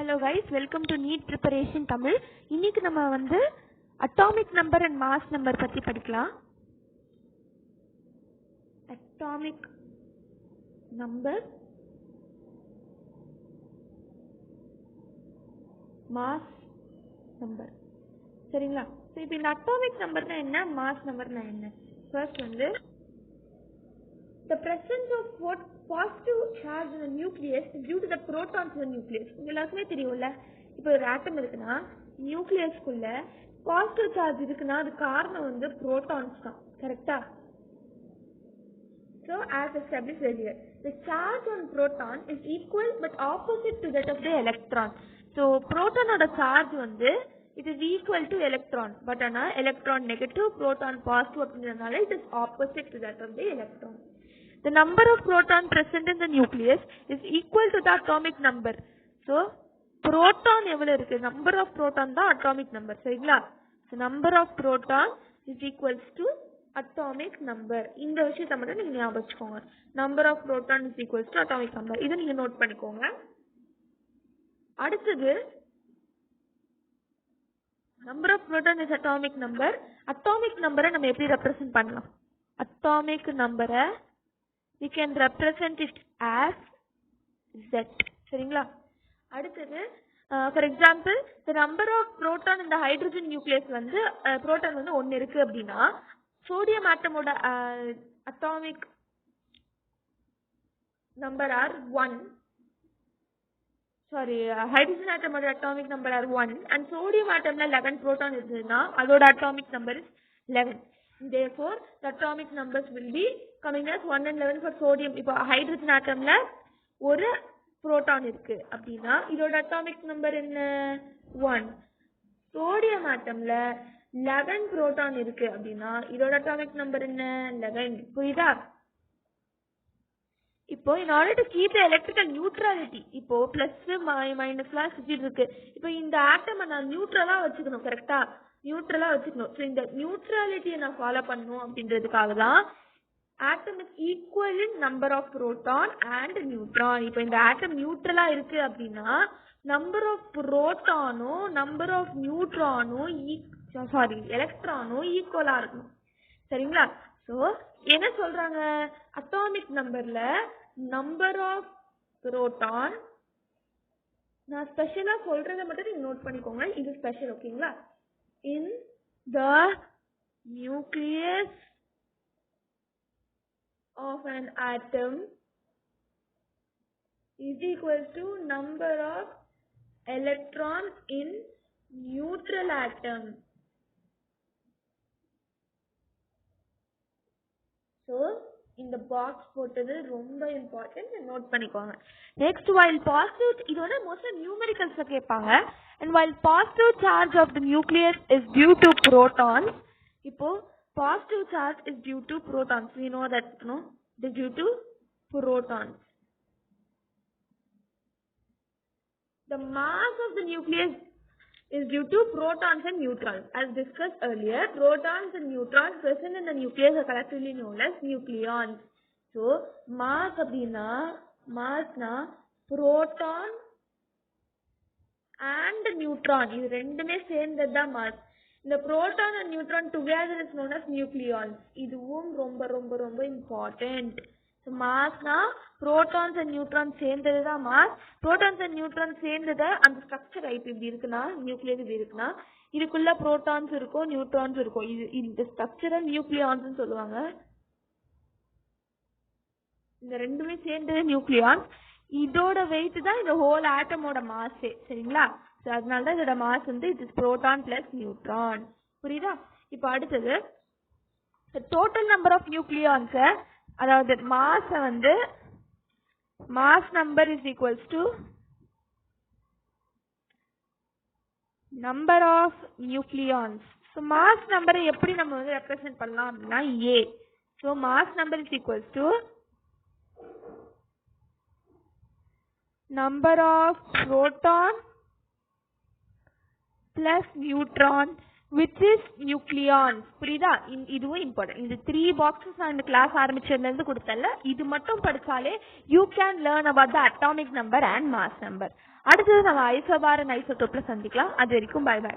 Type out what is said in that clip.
Hello guys, welcome to NEET Preparation Tamil. இன்னைக்கு நம்ம வந்து atomic number and mass number பத்தி படிக்கலாம். Atomic number, mass number. சரிங்களா? So இப்போ இந்த atomic number னா என்ன, mass number னா என்ன? First வந்து the presence of what positive charge in the nucleus is due to the protons in the nucleus. எல்லாருக்குமே தெரியும்ல, இப்போ ஒரு ஆட்டம் இருக்குன்னா நியூக்ளியஸ்க்குள்ள பாசிட்டிவ் சார்ஜ் இருக்குன்னா அது காரணம் வந்து புரோட்டான்ஸ் தான். கரெக்டா? So as established earlier, the charge on proton is equal but opposite to that of the electron. So proton oda charge வந்து it is equal to electron, but ana electron negative, proton positive அப்படிங்கறதுனால it is opposite to that of the electron. The number of proton present in the nucleus is equal to the atomic number. So proton எவ்வளவு இருக்கு, number of proton தான் atomic number. சரிங்களா? So number of proton is equals to atomic number. இந்த விஷயத்தை மட்டும் நீங்க ஞாபகம் வச்சுக்கோங்க. Number of proton is equals to atomic number. இதை நீங்க நோட் பண்ணிக்கோங்க. அடுத்தது number of proton is atomic number. Atomic number நம்ம எப்படி ரெப்ரசன்ட் பண்ணலாம்? Atomic number we can represent it as Z. சரிங்களா? அடுத்தது for example the number of proton in the hydrogen nucleus வந்து proton வந்து 1 இருக்கு அப்படின்னா sodium atom ஓட atomic number are 1. Sorry, hydrogen atom ஓட atomic number are 1 and sodium atomல 11 proton இருக்குன்னா அதோட atomic number is 11. Therefore the atomic numbers will be coming as 1 and 11 for sodium. இப்போ hydrogen atomல ஒரு proton இருக்கு அப்படின்னா இதோட atomic number என்ன? 1. sodium atomல 11 proton இருக்கு அப்படின்னா இதோட atomic number என்ன? 11. புரியுதா? இப்போ in order to keep the electrical neutrality, இப்போ பிளஸ் மைனஸ்லாம் சுத்திட்டு இருக்கு. இப்போ இந்த ஆட்டமை நான் நியூட்ரலா வச்சுக்கணும். கரெக்டா? நியூட்ரலா வச்சுக்கணும். ஸோ இந்த நியூட்ரலிட்டியை நான் ஃபாலோ பண்ணணும் அப்படின்றதுக்காக தான் atom is equal in number of proton and neutron. இப்போ இந்த ஆட்டம் நியூட்ரலா இருக்கு அப்படின்னா நம்பர் ஆஃப் புரோட்டானும் நம்பர் ஆஃப் நியூட்ரானும் எலக்ட்ரானும் ஈக்குவலா இருக்கணும். சரிங்களா? ஸோ என்ன சொல்றாங்க, அட்டாமிக் நம்பர்ல நம்பர் ஆஃப் புரோட்டான், நான் ஸ்பெஷலா சொல்றதை மட்டும் நீங்க நோட் பண்ணிக்கோங்க, இது ஸ்பெஷல். ஓகேங்களா? in the nucleus of an atom is equal to number of electrons in neutral atom. So இந்த பாக்ஸ் போட்டது ரொம்ப இம்பார்ட்டன்ட், நோட் பண்ணிக்கோங்க. நெக்ஸ்ட் while positive, இதோட மோஸ்ட்லி நியூமெரிக்கல்ஸ்ல கேட்பாங்க. and while positive charge of the nucleus is due to protons, இப்போ positive charge is due to protons, we know that, no, it is due to protons. The mass of the nucleus is due to protons and neutrons. As discussed earlier, protons and neutrons present in the nucleus are collectively known as nucleons. So mass அப்படினா massனா proton and neutron இது ரெண்டுமே சேர்ந்தது தான் mass. இந்த proton and neutron together is known as nucleons. இதுவும் ரொம்ப ரொம்ப ரொம்ப important. So massனா protons and neutrons சேர்ந்தது தான் mass. protons and neutrons சேர்ந்தது அந்த ஸ்ட்ரக்சர் இப்படி இருக்குன்னா, நியூக்ளியஸ் இப்படி இருக்குன்னா இதுக்குள்ள protons இருக்கும், neutrons இருக்கும். இது இந்த ஸ்ட்ரக்சரை நியூக்ளியான்ஸ் சொல்லுவாங்க. இந்த ரெண்டுமே சேர்ந்தது நியூக்ளியான். இதோட வெயிட் தான் இந்த ஹோல் ஆட்டமோட மாஸே. சரிங்களா? ஸோ அதனால தான் இதோட மாஸ் வந்து it is proton plus neutron. புரியுதா? இப்போ அடுத்தது டோட்டல் நம்பர் ஆஃப் நியூக்ளியான்ஸ, அதாவது மாஸை வந்து mass number is equals to number of nucleons. So mass நம்பரை எப்படி நம்ம வந்து ரெப்ரசென்ட் பண்ணலாம் அப்படின்னா A. So mass number is equals to number of proton plus neutrons which is nucleons. புரியுதா? இதுவும் இம்பார்ட்டன்ட். இந்த 3 பாக்ஸஸ் நான் இந்த கிளாஸ் ஆரம்பிச்சதுல இருந்து கொடுத்தல, இது மட்டும் படிச்சாலே you can learn about the atomic number and mass number. அடுத்தது நம்ம ஐசோபார் அண்ட் ஐசோடோப்ல சந்திக்கலாம். அது வரைக்கும் பை பை.